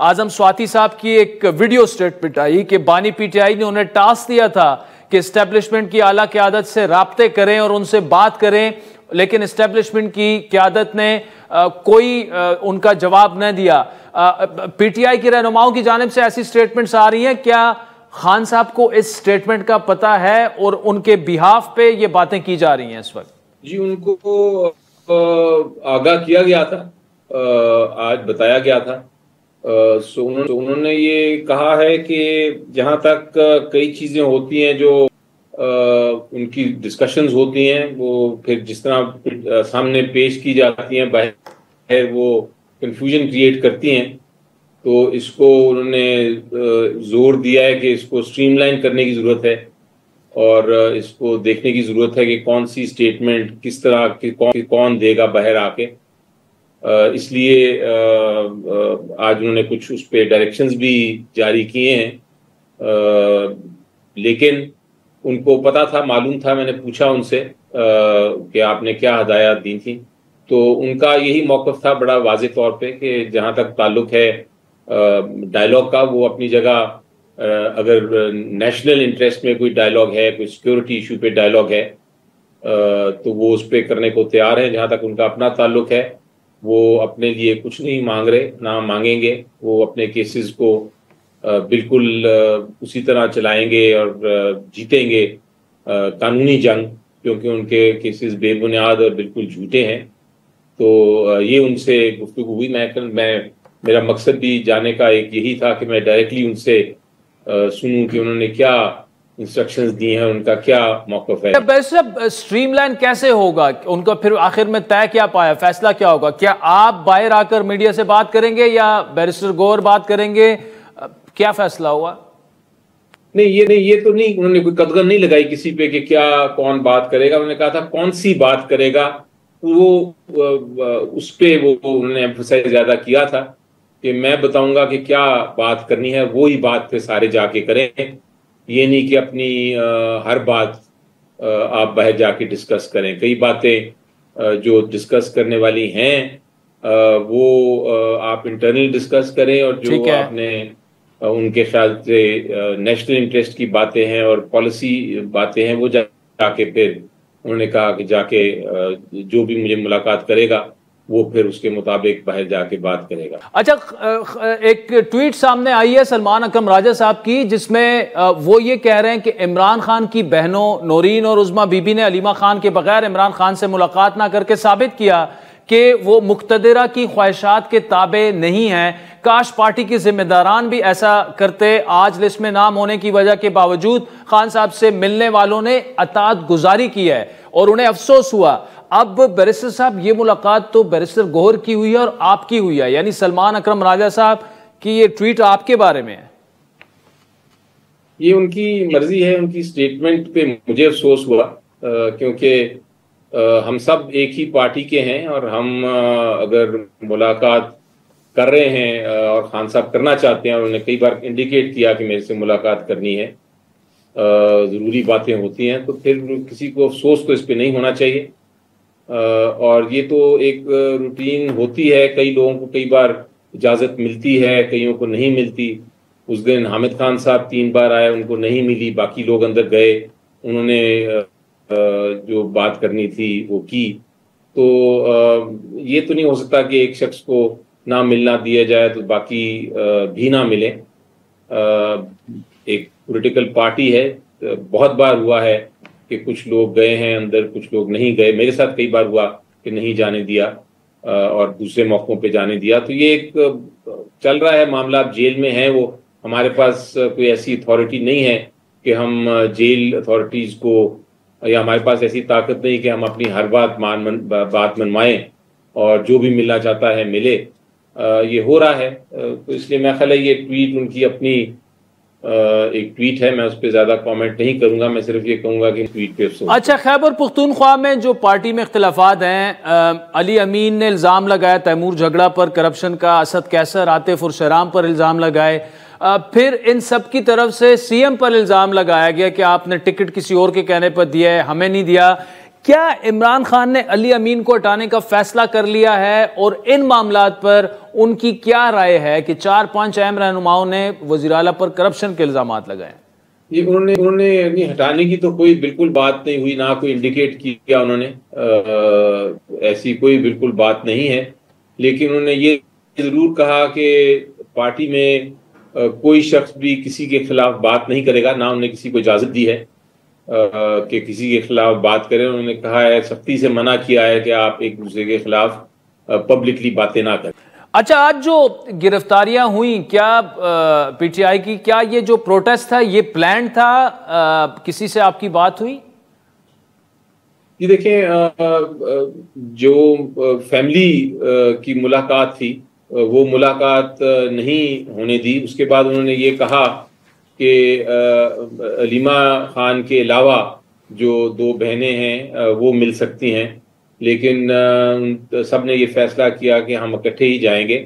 اعظم سواتی صاحب کی ایک ویڈیو اسٹیٹمنٹ آئی کہ بانی پی ٹی آئی نے انہیں ٹاسک دیا تھا کہ اسٹیبلشمنٹ کی اعلیٰ قیادت سے رابطے کریں اور ان سے بات کریں، لیکن اسٹیبلشمنٹ کی قیادت نے کوئی ان کا جواب نہ دیا۔ پی ٹی آئی کی رہنماؤں کی جانب سے ایسی اسٹیٹمنٹس آ رہی ہیں، کیا خان صاحب کو اس اسٹیٹمنٹ کا پتہ ہے اور ان کے بہاف پہ یہ باتیں کی جا رہی ہیں اس وقت؟ جی ان کو آگاہ کیا گیا تھا، آج بتایا گیا تھا، سو انہوں نے یہ کہا ہے کہ جہاں تک کئی چیزیں ہوتی ہیں جو ان کی ڈسکشنز ہوتی ہیں، وہ پھر جس طرح سامنے پیش کی جاتی ہیں باہر وہ کنفیوژن کریٹ کرتی ہیں، تو اس کو انہوں نے زور دیا ہے کہ اس کو سٹریم لائن کرنے کی ضرورت ہے اور اس کو دیکھنے کی ضرورت ہے کہ کون سی اسٹیٹمنٹ کس طرح کون دے گا باہر آ کے۔ اس لیے آج انہوں نے کچھ اس پہ ڈائریکشنز بھی جاری کیے ہیں، لیکن ان کو پتا تھا، معلوم تھا، میں نے پوچھا ان سے کہ آپ نے کیا ہدایات دی تھیں، تو ان کا یہی موقف تھا بڑا واضح طور پہ کہ جہاں تک تعلق ہے ڈائلاگ کا، وہ اپنی جگہ اگر نیشنل انٹرسٹ میں کوئی ڈائلاگ ہے، کوئی سیکیورٹی ایشو پہ ڈائلاگ ہے تو وہ اس پہ کرنے کو تیار ہیں۔ جہاں تک ان کا اپنا تعلق ہے وہ اپنے لیے کچھ نہیں مانگ رہے، نہ مانگیں گے، وہ اپنے کیسز کو بالکل اسی طرح چلائیں گے اور جیتیں گے قانونی جنگ، کیونکہ ان کے کیسز بے بنیاد اور بالکل جھوٹے ہیں۔ تو یہ ان سے گفتگو ہوئی، میرا مقصد بھی جانے کا ایک یہی تھا کہ میں ڈائریکٹلی ان سے سنوں کہ انہوں نے کیا انسٹرکشنز دی ہیں، ان کا کیا موقف ہے۔ بیرسٹر سٹریم لائن کیسے ہوگا؟ ان کا پھر آخر میں طے کیا پایا، فیصلہ کیا ہوگا؟ کیا آپ باہر آ کر میڈیا سے بات کریں گے یا بیرسٹر گوہر بات کریں گے؟ کیا فیصلہ ہوا؟ نہیں یہ تو نہیں، انہوں نے کوئی قدغن نہیں لگائی کسی پہ کہ کیا کون بات کرے گا، انہوں نے کہا تھا کون سی بات کرے گا، وہ اس پہ وہ انہوں نے ایمفسائز زیادہ کیا تھا کہ میں بتاؤں گا کہ کیا بات کرنی ہے، وہی بات پہ سارے جا کے کریں، یہ نہیں کہ اپنی ہر بات آپ باہر جا کے ڈسکس کریں۔ کئی باتیں جو ڈسکس کرنے والی ہیں وہ آپ انٹرنل ڈسکس کریں، اور جو آپ نے ان کے خیال سے نیشنل انٹرسٹ کی باتیں ہیں اور پالیسی باتیں ہیں وہ جا کے پھر انہوں نے کہا کہ جا کے جو بھی مجھے ملاقات کرے گا وہ پھر اس کے مطابق باہر جا کے بات کرے گا۔ اچھا، ایک ٹویٹ سامنے آئی ہے سلمان اکرم راجہ صاحب کی، جس میں وہ یہ کہہ رہے ہیں کہ عمران خان کی بہنوں نورین اور عظمیٰ بی بی نے علیمہ خان کے بغیر عمران خان سے ملاقات نہ کر کے ثابت کیا کہ وہ مقتدرہ کی خواہشات کے تابع نہیں ہیں۔ کاش پارٹی کے ذمہ داران بھی ایسا کرتے۔ آج لسٹ میں نام ہونے کی وجہ کے باوجود خان صاحب سے ملنے والوں نے اطاعت گزاری کی ہے اور انہیں افسوس ہوا۔ اب بیرسٹر صاحب یہ ملاقات تو بیرسٹر گوہر کی ہوئی ہے اور آپ کی ہوئی ہے، یعنی سلمان اکرم راجہ صاحب کی یہ ٹویٹ آپ کے بارے میں ہے۔ یہ ان کی مرضی ہے، ان کی سٹیٹمنٹ پہ مجھے افسوس ہوا کیونکہ ہم سب ایک ہی پارٹی کے ہیں، اور ہم اگر ملاقات کر رہے ہیں اور خان صاحب کرنا چاہتے ہیں اور انہوں نے کئی بار انڈیکیٹ کیا کہ میرے سے ملاقات کرنی ہے، ضروری باتیں ہوتی ہیں، تو پھر کسی کو افسوس تو اس پہ نہیں ہونا چاہیے۔ اور یہ تو ایک روٹین ہوتی ہے، کئی لوگوں کو کئی بار اجازت ملتی ہے، کئیوں کو نہیں ملتی۔ اس دن حامد خان صاحب 3 بار آئے، ان کو نہیں ملی، باقی لوگ اندر گئے، انہوں نے جو بات کرنی تھی وہ کی۔ تو یہ تو نہیں ہو سکتا کہ ایک شخص کو نہ ملنا دیا جائے تو باقی بھی نہ ملے۔ ایک پولیٹیکل پارٹی ہے، بہت بار ہوا ہے کہ کچھ لوگ گئے ہیں اندر، کچھ لوگ نہیں گئے، میرے ساتھ کئی بار ہوا کہ نہیں جانے دیا اور دوسرے موقعوں پہ جانے دیا۔ تو یہ ایک چل رہا ہے معاملہ، اب جیل میں ہیں وہ، ہمارے پاس کوئی ایسی اتھارٹی نہیں ہے کہ ہم جیل اتھارٹیز کو، یا ہمارے پاس ایسی طاقت نہیں کہ ہم اپنی ہر بات منوائیں اور جو بھی ملنا چاہتا ہے ملے۔ یہ ہو رہا ہے، تو اس لیے میں خیال ہے یہ ٹویٹ ان کی اپنی ایک ٹویٹ ہے، میں اس پہ زیادہ کامنٹ نہیں کروں گا، میں صرف یہ کہوں گا کہ ٹویٹ پہ افسوس۔ اچھا، خیبر پختونخوا میں جو پارٹی میں اختلافات ہیں، علی امین نے الزام لگایا تیمور جھگڑا پر کرپشن کا، اسد کیسر، عاطف اور شہرام پر الزام لگائے، پھر ان سب کی طرف سے سی ایم پر الزام لگایا گیا کہ آپ نے ٹکٹ کسی اور کے کہنے پر دیا ہے، ہمیں نہیں دیا۔ کیا عمران خان نے علی امین کو ہٹانے کا فیصلہ کر لیا ہے اور ان معاملات پر ان کی کیا رائے ہے کہ 4-5 اہم رہنماؤں نے وزیر اعلیٰ پر کرپشن کے الزامات لگائے؟ جی انہوں نے ہٹانے کی تو کوئی بالکل بات نہیں ہوئی، نہ کوئی انڈیکیٹ کیا انہوں نے، ایسی کوئی بالکل بات نہیں ہے. لیکن انہوں نے یہ ضرور کہا کہ پارٹی میں کوئی شخص بھی کسی کے خلاف بات نہیں کرے گا، نہ انہوں نے کسی کو اجازت دی ہے کہ کسی کے خلاف بات کریں. انہوں نے کہا ہے، سختی سے منع کیا ہے کہ آپ ایک دوسرے کے خلاف پبلکلی باتیں نہ کریں. اچھا، آج جو گرفتاریاں ہوئیں، کیا پی ٹی آئی کی، کیا یہ جو پروٹیسٹ تھا یہ پلانڈ تھا؟ کسی سے آپ کی بات ہوئی؟ جی دیکھیں، جو فیملی کی ملاقات تھی وہ ملاقات نہیں ہونے دی. اس کے بعد انہوں نے یہ کہا کہ علیمہ خان کے علاوہ جو 2 بہنیں ہیں وہ مل سکتی ہیں، لیکن سب نے یہ فیصلہ کیا کہ ہم اکٹھے ہی جائیں گے.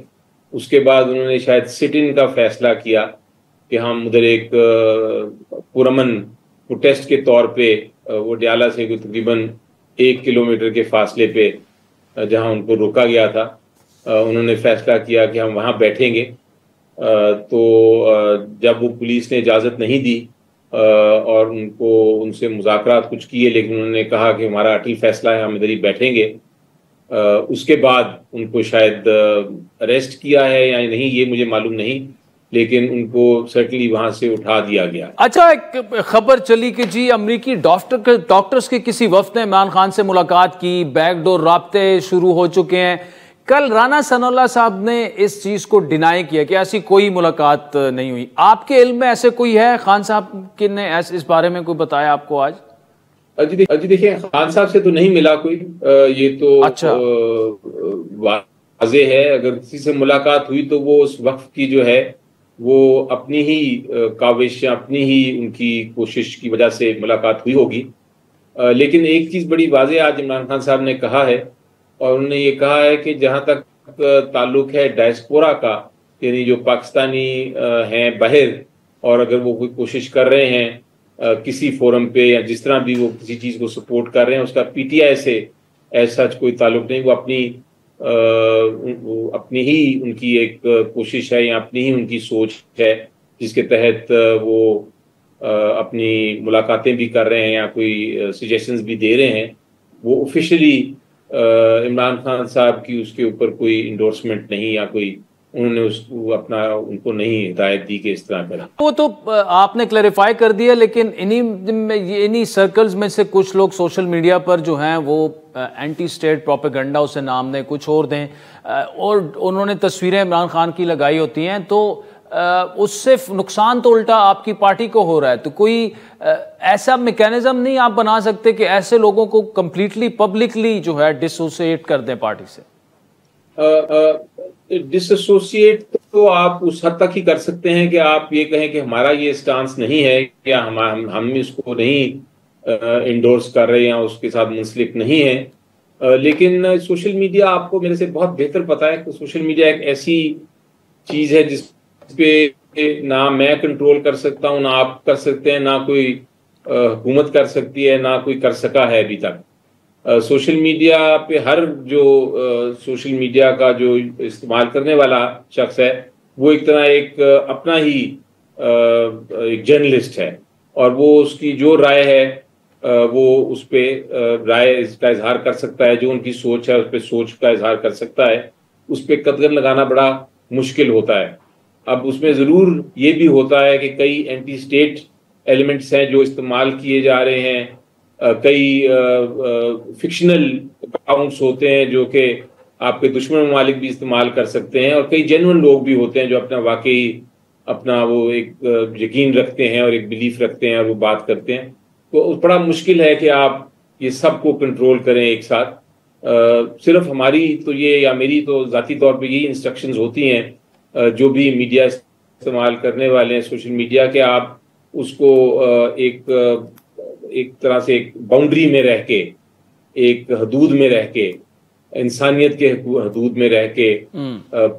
اس کے بعد انہوں نے شاید سٹ ان کا فیصلہ کیا کہ ہم ادھر ایک پرامن پروٹیسٹ کے طور پہ وہ ڈیالہ سے تقریباً 1 کلومیٹر کے فاصلے پہ جہاں ان کو روکا گیا تھا، انہوں نے فیصلہ کیا کہ ہم وہاں بیٹھیں گے. تو جب وہ پولیس نے اجازت نہیں دی اور ان سے مذاکرات کچھ کیے، لیکن انہوں نے کہا کہ ہمارا اٹل فیصلہ ہے، ہم ادھر ہی بیٹھیں گے. اس کے بعد ان کو شاید اریسٹ کیا ہے یا نہیں یہ مجھے معلوم نہیں، لیکن ان کو سرٹنلی وہاں سے اٹھا دیا گیا. اچھا، ایک خبر چلی کہ جی امریکی ڈاکٹرز کے کسی وفد نے عمران خان سے ملاقات کی، بیک ڈور رابطے شروع ہو چکے ہیں. کل رانا ثناء اللہ صاحب نے اس چیز کو ڈینائی کیا کہ ایسی کوئی ملاقات نہیں ہوئی. آپ کے علم میں ایسے کوئی ہے؟ خان صاحب نے اس بارے میں کوئی بتایا آپ کو آج؟ جی دیکھیں، خان صاحب سے تو نہیں ملا کوئی، یہ تو واضح ہے. اگر کسی سے ملاقات ہوئی تو وہ اس وقت کی جو ہے وہ اپنی ہی کاوش یا اپنی ہی ان کی کوشش کی وجہ سے ملاقات ہوئی ہوگی. لیکن ایک چیز بڑی واضح آج عمران خان صاحب نے کہا ہے، اور انہوں نے یہ کہا ہے کہ جہاں تک تعلق ہے ڈائسپورا کا، یعنی جو پاکستانی ہیں باہر، اور اگر وہ کوئی کوشش کر رہے ہیں کسی فورم پہ یا جس طرح بھی وہ کسی چیز کو سپورٹ کر رہے ہیں، اس کا پی ٹی آئی سے ایسا کوئی تعلق نہیں. وہ اپنی ہی ان کی ایک کوشش ہے یا اپنی ہی ان کی سوچ ہے جس کے تحت وہ اپنی ملاقاتیں بھی کر رہے ہیں یا کوئی سجیشنز بھی دے رہے ہیں. وہ آفیشلی عمران خان صاحب کی اس کے اوپر کوئی انڈورسمنٹ نہیں یا کوئی انہوں نے ان کو نہیں ہدایت دی کہ اس طرح کریں. وہ تو آپ نے کلیریفائی کر دیا، لیکن انہی سرکلز میں سے کچھ لوگ سوشل میڈیا پر جو ہیں وہ اینٹی اسٹیٹ پروپیگنڈا اسے نام دیں، کچھ اور دیں، اور انہوں نے تصویریں عمران خان کی لگائی ہوتی ہیں، تو اس سے نقصان تو الٹا آپ کی پارٹی کو ہو رہا ہے. تو کوئی ایسا میکینزم نہیں آپ بنا سکتے کہ ایسے لوگوں کو کمپلیٹلی پبلکلی جو ہے ڈس ایسوسیٹ کر دیں پارٹی سے؟ ڈس ایسوسیٹ تو آپ اس حد تک ہی کر سکتے ہیں کہ آپ یہ کہیں کہ ہمارا یہ سٹانس نہیں ہے یا ہم اس کو نہیں انڈورس کر رہے ہیں یا اس کے ساتھ منسلک نہیں ہیں. لیکن سوشل میڈیا آپ کو میرے سے بہت بہتر پتا ہے کہ سوشل میڈیا ایک ایسی چیز ہے جس پہ نہ میں کنٹرول کر سکتا ہوں، نہ آپ کر سکتے ہیں، نہ کوئی حکومت کر سکتی ہے، نہ کوئی کر سکا ہے ابھی تک. سوشل میڈیا پہ ہر جو سوشل میڈیا کا جو استعمال کرنے والا شخص ہے وہ ایک طرح ایک اپنا ہی ایک جرنلسٹ ہے، اور وہ اس کی جو رائے ہے وہ اس پہ رائے کا اظہار کر سکتا ہے، جو ان کی سوچ ہے اس پہ سوچ کا اظہار کر سکتا ہے. اس پہ قدغن لگانا بڑا مشکل ہوتا ہے. اب اس میں ضرور یہ بھی ہوتا ہے کہ کئی اینٹی اسٹیٹ ایلیمنٹس ہیں جو استعمال کیے جا رہے ہیں، کئی فکشنل اکاؤنٹس ہوتے ہیں جو کہ آپ کے دشمن ممالک بھی استعمال کر سکتے ہیں، اور کئی جینوئن لوگ بھی ہوتے ہیں جو اپنا وہ ایک یقین رکھتے ہیں اور ایک بلیف رکھتے ہیں اور وہ بات کرتے ہیں. تو بڑا مشکل ہے کہ آپ یہ سب کو کنٹرول کریں ایک ساتھ. صرف ہماری تو یہ یا میری تو ذاتی طور پہ یہی انسٹرکشنز ہوتی ہیں جو بھی میڈیا استعمال کرنے والے ہیں سوشل میڈیا کے، آپ اس کو ایک طرح سے ایک باؤنڈری میں رہ کے، ایک حدود میں رہ کے، انسانیت کے حدود میں رہ کے،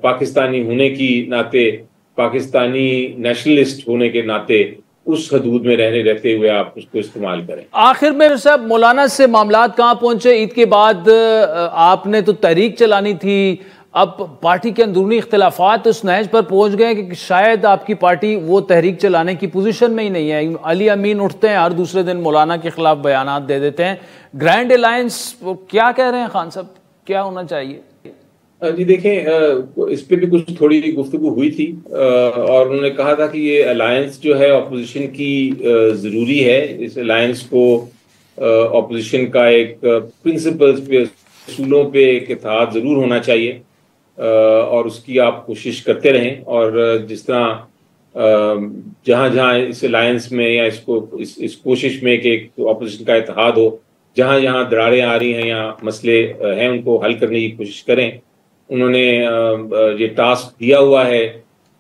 پاکستانی ہونے کی ناطے، پاکستانی نیشنلسٹ ہونے کے ناطے اس حدود میں رہتے ہوئے آپ اس کو استعمال کریں۔ آخر میں صاحب مولانا سے معاملات کہاں پہنچے؟ عید کے بعد آپ نے تو تحریک چلانی تھی، اب پارٹی کے اندرونی اختلافات اس نہج پر پہنچ گئے کہ شاید آپ کی پارٹی وہ تحریک چلانے کی پوزیشن میں ہی نہیں ہے۔ علی امین اٹھتے ہیں ہر دوسرے دن مولانا کے خلاف بیانات دے دیتے ہیں، گرینڈ الائنس کیا کہہ رہے ہیں خان صاحب، کیا ہونا چاہیے؟ جی دیکھیں، اس پہ بھی کچھ تھوڑی گفتگو ہوئی تھی اور انہوں نے کہا تھا کہ یہ الائنس جو ہے اپوزیشن کی ضروری ہے، اس الائنس کو اپوزیشن کا ایک پرنسپلز پہ، اصولوں پہ ایک اتحاد ضرور ہونا چاہیے اور اس کی آپ کوشش کرتے رہیں، اور جس طرح جہاں جہاں اس الائنس میں یا اس کوشش میں کہ ایک اپوزیشن کا اتحاد ہو، جہاں جہاں دراڑیں آ رہی ہیں یا مسئلے ہیں ان کو حل کرنے کی کوشش کریں۔ انہوں نے یہ ٹاسک دیا ہوا ہے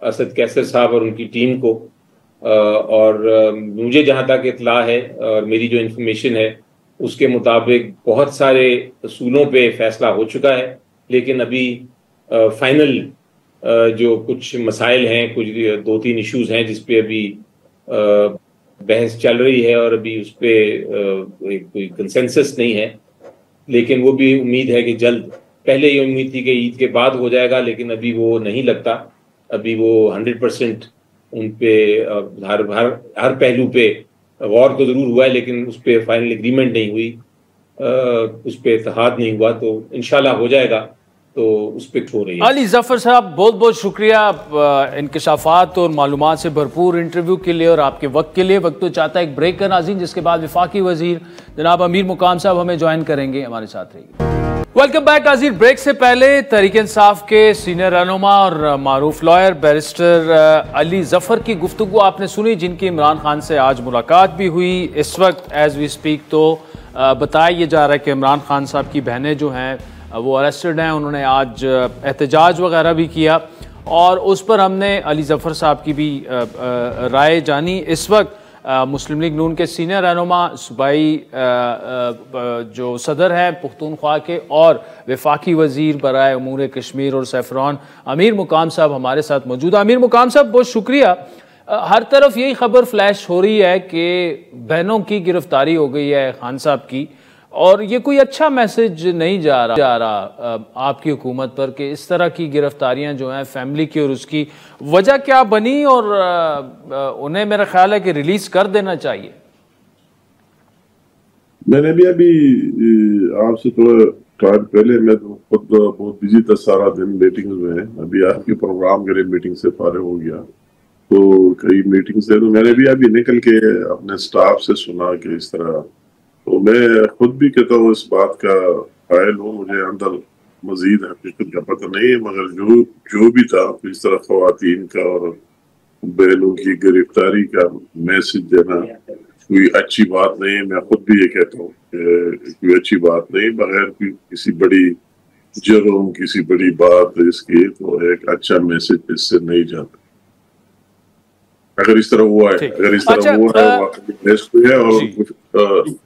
اسد کیسر صاحب اور ان کی ٹیم کو، اور مجھے جہاں تک اطلاع ہے اور میری جو انفارمیشن ہے اس کے مطابق بہت سارے اصولوں پہ فیصلہ ہو چکا ہے، لیکن ابھی فائنل جو کچھ مسائل ہیں، کچھ 2-3 ایشوز ہیں جس پہ ابھی بحث چل رہی ہے اور ابھی اس پہ کوئی کنسنسس نہیں ہے، لیکن وہ بھی امید ہے کہ جلد، پہلے یہ امید تھی کہ عید کے بعد ہو جائے گا، لیکن ابھی وہ نہیں لگتا، ابھی وہ 100% ان پہ ہر پہلو پہ غور تو ضرور ہوا ہے لیکن اس پہ فائنل اگریمنٹ نہیں ہوئی، اس پہ اتحاد نہیں ہوا، تو انشاءاللہ ہو جائے گا، تو اس پہ ہو رہی ہے۔ علی ظفر صاحب بہت بہت شکریہ انکشافات اور معلومات سے بھرپور انٹرویو کے لیے اور آپ کے وقت کے لیے۔ وقت تو چاہتا ہے ایک بریک کا ناظرین، جس کے بعد وفاقی وزیر جناب امیر مقام صاحب ہمیں جوائن کریں گے، ہمارے ساتھ رہیے۔ ویلکم بیک ناظرین۔ بریک سے پہلے تحریک انصاف کے سینئر رہنما اور معروف لائر بیرسٹر علی ظفر کی گفتگو آپ نے سنی، جن کی عمران خان سے آج ملاقات بھی ہوئی۔ اس وقت ایز وی اسپیک تو بتایا یہ جا رہا ہے کہ عمران خان صاحب کی بہنیں جو ہیں وہ اریسٹڈ ہیں، انہوں نے آج احتجاج وغیرہ بھی کیا اور اس پر ہم نے علی ظفر صاحب کی بھی رائے جانی۔ اس وقت مسلم لیگ نون کے سینئر رہنما صوبائی جو صدر ہیں پختونخوا کے اور وفاقی وزیر برائے امور کشمیر اور سیفران امیر مقام صاحب ہمارے ساتھ موجود ہیں۔ امیر مقام صاحب بہت شکریہ۔ ہر طرف یہی خبر فلیش ہو رہی ہے کہ بہنوں کی گرفتاری ہو گئی ہے خان صاحب کی، اور یہ کوئی اچھا میسج نہیں جا رہا آپ کی حکومت پر کہ اس طرح کی گرفتاریاں جو ہیں فیملی کی، اور اس کی وجہ کیا بنی، اور انہیں میرا خیال ہے کہ ریلیز کر دینا چاہیے۔ میں نے بھی ابھی آپ سے تھوڑا ٹائم پہلے، میں تو خود بہت بزی تھا سارا دن میٹنگز میں، ابھی آپ کے پروگرام کے لیے میٹنگ سے فارغ ہو گیا، تو کئی میٹنگ سے تو میں نے بھی ابھی نکل کے اپنے سٹاف سے سنا کہ اس طرح، تو میں خود بھی کہتا ہوں اس بات کا قائل ہوں، مجھے اندر مزید حقیقت کا پتہ نہیں ہے، مگر جو بھی تھا اس طرح خواتین کا اور بہنوں کی گرفتاری کا میسج دینا کوئی اچھی بات نہیں ہے۔ میں خود بھی یہ کہتا ہوں کہ کوئی اچھی بات نہیں، بغیر کسی بڑی جرم، کسی بڑی بات اس کی، تو ایک اچھا میسج اس سے نہیں جاتا۔ اگر اس طرح ہوا ہے، اور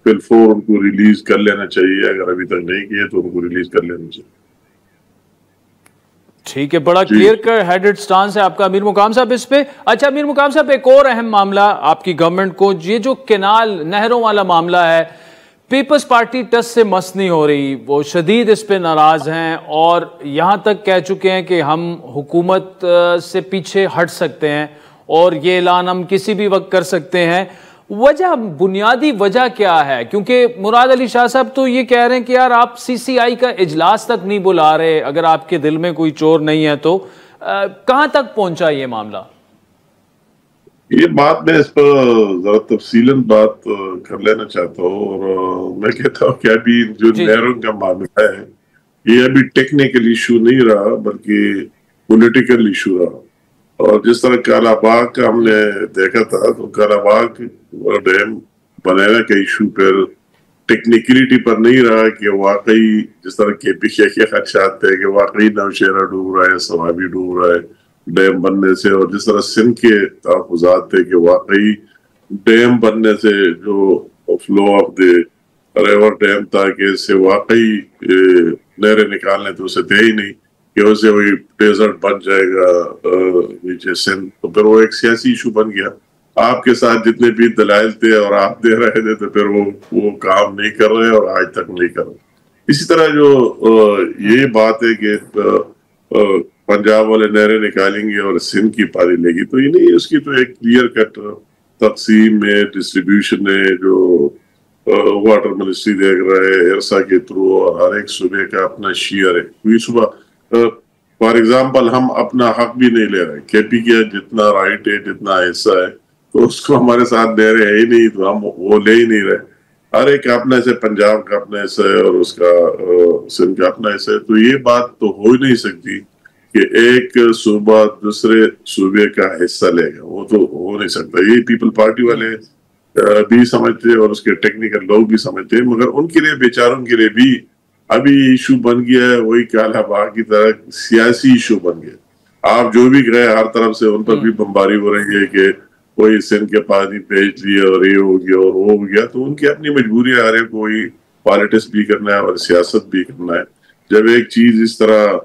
پھر فور ان کو ریلیز کر لینا چاہیے، اگر ابھی تک نہیں کیے تو ان کو ریلیز کر لینا چاہیے۔ ٹھیک ہے، بڑا کلیئر ہیڈڈ سٹانس ہے آپ کا امیر مقام صاحب اس پہ۔ اچھا امیر مقام صاحب، ایک اور اہم معاملہ آپ کی گورنمنٹ کو، یہ جو کینال نہروں والا معاملہ ہے، پیپلز پارٹی ٹس سے مس نہیں ہو رہی، وہ شدید اس پہ ناراض ہیں اور یہاں تک کہہ چکے ہیں کہ ہم حکومت سے پیچھے ہٹ سکتے ہیں اور یہ اعلان ہم کسی بھی وقت کر سکتے ہیں۔ وجہ، بنیادی وجہ کیا ہے؟ کیونکہ مراد علی شاہ صاحب تو یہ کہہ رہے ہیں کہ یار آپ سی سی آئی کا اجلاس تک نہیں بلا رہے، اگر آپ کے دل میں کوئی چور نہیں ہے تو کہاں تک پہنچا یہ معاملہ؟ یہ بات میں اس پر ذرا تفصیلاً بات کر لینا چاہتا ہوں، اور میں کہتا ہوں کہ ابھی جو نہروں کا معاملہ ہے یہ ابھی ٹیکنیکل ایشو نہیں رہا بلکہ پولیٹیکل ایشو رہا، اور جس طرح کالا باغ کا ہم نے دیکھا تھا، تو کالا باغ ڈیم بنانے کا ایشو پھر ٹیکنیکلٹی پر نہیں رہا کہ واقعی جس طرح کے پیچھے کے خدشات تھے کہ واقعی نوشہرہ ڈوب رہا ہے، سوابی ڈوب رہا ہے ڈیم بننے سے، اور جس طرح سندھ کے تحفظات تھے کہ واقعی ڈیم بننے سے جو flow of the river dam تھا کہ اس سے واقعی نہریں نکالنے تو اسے تھے ہی نہیں کہ اسے وہی ڈیزرٹ بن جائے گا نیچے سندھ، تو پھر وہ ایک سیاسی ایشو بن گیا۔ آپ کے ساتھ جتنے بھی دلائل تھے اور آپ دے رہے تھے تو پھر وہ کام نہیں کر رہے اور آج تک نہیں کر رہے. اسی طرح جو یہ بات ہے کہ پنجاب والے نہریں نکالیں گے اور سندھ کی پانی لے گی، تو یہ نہیں، اس کی تو ایک کلیئر کٹ تقسیم ہے، ڈسٹریبیوشن ہے، جو واٹر منسٹری دیکھ رہا ہے ارسا کے تھرو، اور ہر ایک صوبے کا اپنا شیئر ہے. کوئی صوبہ فار ایگزامپل ہم اپنا حق بھی نہیں لے رہے، کے پی کا جتنا رائٹ ہے جتنا حصہ ہے تو اس کو ہمارے ساتھ دے رہے ہیں ہی نہیں، تو ہم وہ لے ہی نہیں رہے. ہر ایک کا اپنا حصہ، پنجاب کا اپنا حصہ ہے اور اس کا سندھ کا اپنا حصہ ہے. تو یہ بات تو ہو ہی نہیں سکتی کہ ایک صوبہ دوسرے صوبے کا حصہ لے گا، وہ تو ہو نہیں سکتا. یہ پیپل پارٹی والے بھی سمجھتے اور اس کے ٹیکنیکل لوگ بھی سمجھتے ہیں، مگر ان کے لیے بیچاروں کے لیے بھی ابھی ایشو بن گیا ہے وہی کالا باغ کی طرح سیاسی ایشو بن گیا. آپ جو بھی گئے ہر طرف سے ان پر بھی بمباری ہو رہی ہے کہ کوئی سندھ کے پانی بیچ لیا اور یہ ہو گیا اور وہ ہو گیا. تو ان کی اپنی مجبوری ہے، ہر ایک کوئی پالیٹکس بھی کرنا ہے اور سیاست بھی کرنا ہے. جب ایک چیز اس طرح